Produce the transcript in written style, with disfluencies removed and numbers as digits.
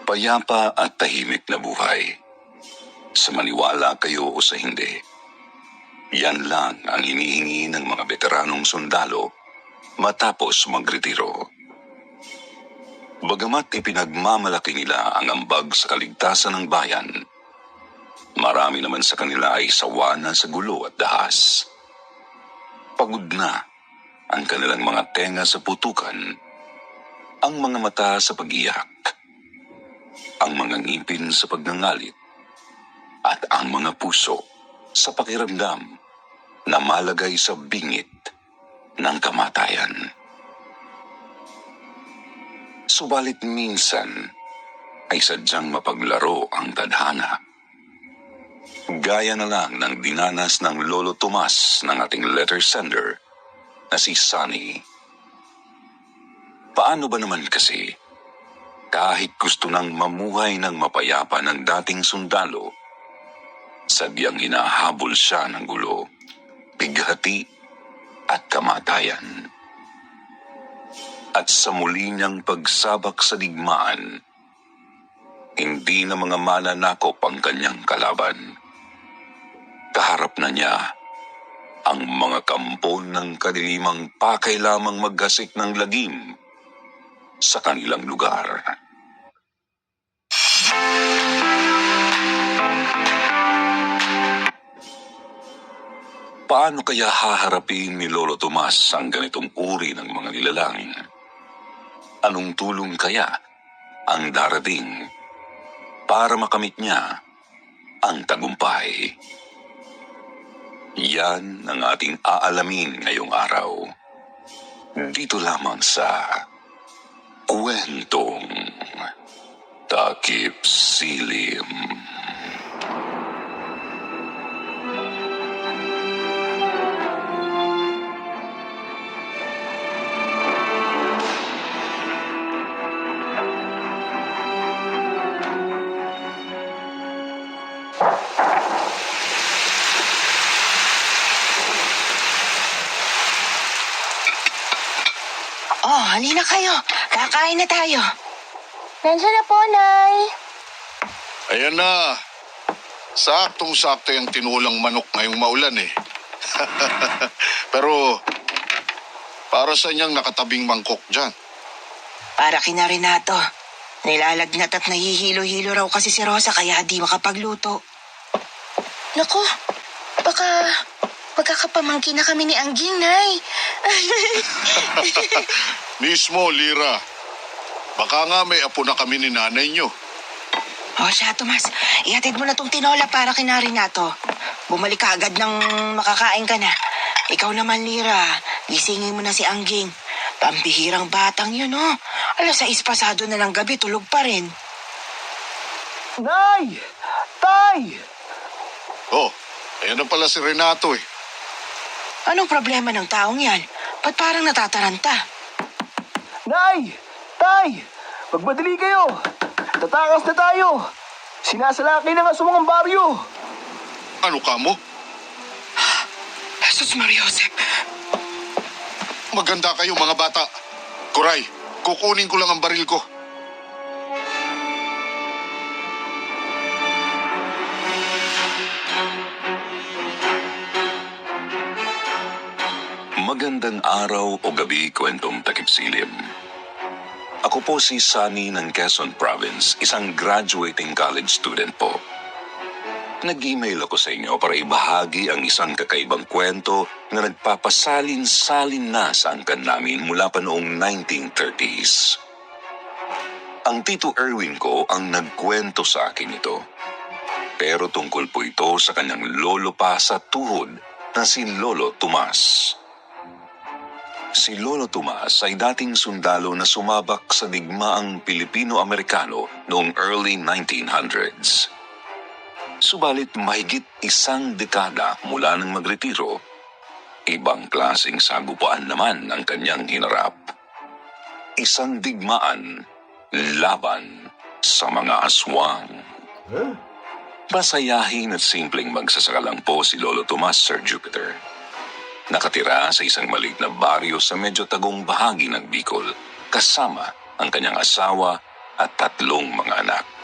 Payapa at tahimik na buhay. Sa maniwala kayo o sa hindi, yan lang ang hinihingi ng mga veteranong sundalo matapos magretiro. Bagamat ipinagmamalaki nila ang ambag sa kaligtasan ng bayan, marami naman sa kanila ay sawa na sa gulo at dahas. Pagod na ang kanilang mga tenga sa putukan, ang mga mata sa pag-iyak, ang mga ngipin sa pagnangalit, at ang mga puso sa pakiramdam na malagay sa bingit ng kamatayan. Subalit minsan ay sadyang mapaglaro ang tadhana. Gaya na lang ng dinanas ng Lolo Tomas ng ating letter sender na si Sunny. Paano ba naman kasi, kahit gusto nang mamuhay ng mapayapa ng dating sundalo, sadyang hinahabol siya ng gulo, bighati at kamatayan. At sa muli niyang pagsabak sa digmaan, hindi na mga mananakop ang kanyang kalaban. Kaharap na niya ang mga kampon ng kadilimang pakay lamang maggasik ng lagim sa kanilang lugar. Paano kaya haharapin ni Lolo Tomas ang ganitong uri ng mga nilalang? Anong tulong kaya ang darating para makamit niya ang tagumpay? Yan ang ating aalamin ngayong araw. Dito lamang sa Kwentong Takip Silim. Oh, halina kayo. Kakain na tayo. Nandiyan na po, Nay. Ayan na. Saktong-sakto yung tinulang manok ngayong maulan eh. Pero, para sa niyang nakatabing mangkok dyan? Para kina Renato. Nilalagnat at nahihilo-hilo raw kasi si Rosa kaya di makapagluto. Naku, baka magkakapamangkin na kami ni Angging, Nay. Mismo, Lira. Baka nga may apo na kami ni nanay niyo. O siya, Tomas. Ihatid mo na tong tinola para kina Renato. Bumalik ka agad nang makakain ka na. Ikaw naman, Lira. Gisingin mo na si Angging. Pambihirang batang yun, oh. 6:00 pasado na ng gabi, tulog pa rin. Nay! Tay! Oh, ayan na pala si Renato eh. Anong problema ng taong yan? Ba't parang natataranta? Nay! Tay! Magmadali kayo! Tatakas na tayo! Sinasalaki ng aswang ang baryo! Ano ka mo? Jesus Maria Josep. Maganda kayo mga bata. Kuray, kukunin ko lang ang baril ko. Magandang araw o gabi, Kwentong Takip Silim. Ako po si Sunny ng Quezon Province, isang graduating college student po. Nag-email ako sa inyo para ibahagi ang isang kakaibang kwento na nagpapasalin-salin na sa angkan namin mula pa noong 1930s. Ang Tito Erwin ko ang nagkwento sa akin ito. Pero tungkol po ito sa kanyang lolo pa sa tuhod na si Lolo Tomas. Si Lolo Tomas ay dating sundalo na sumabak sa digmaang Pilipino-Amerikano noong early 1900s. Subalit mahigit 1 dekada mula nang magretiro, ibang klaseng sagupaan naman ang kanyang hinarap. Isang digmaan laban sa mga aswang. Masayahin at simpleng magsasaka lang po si Lolo Tomas, Sir Jupiter. Nakatira sa isang maliit na baryo sa medyo tagong bahagi ng Bicol, kasama ang kanyang asawa at 3 mga anak.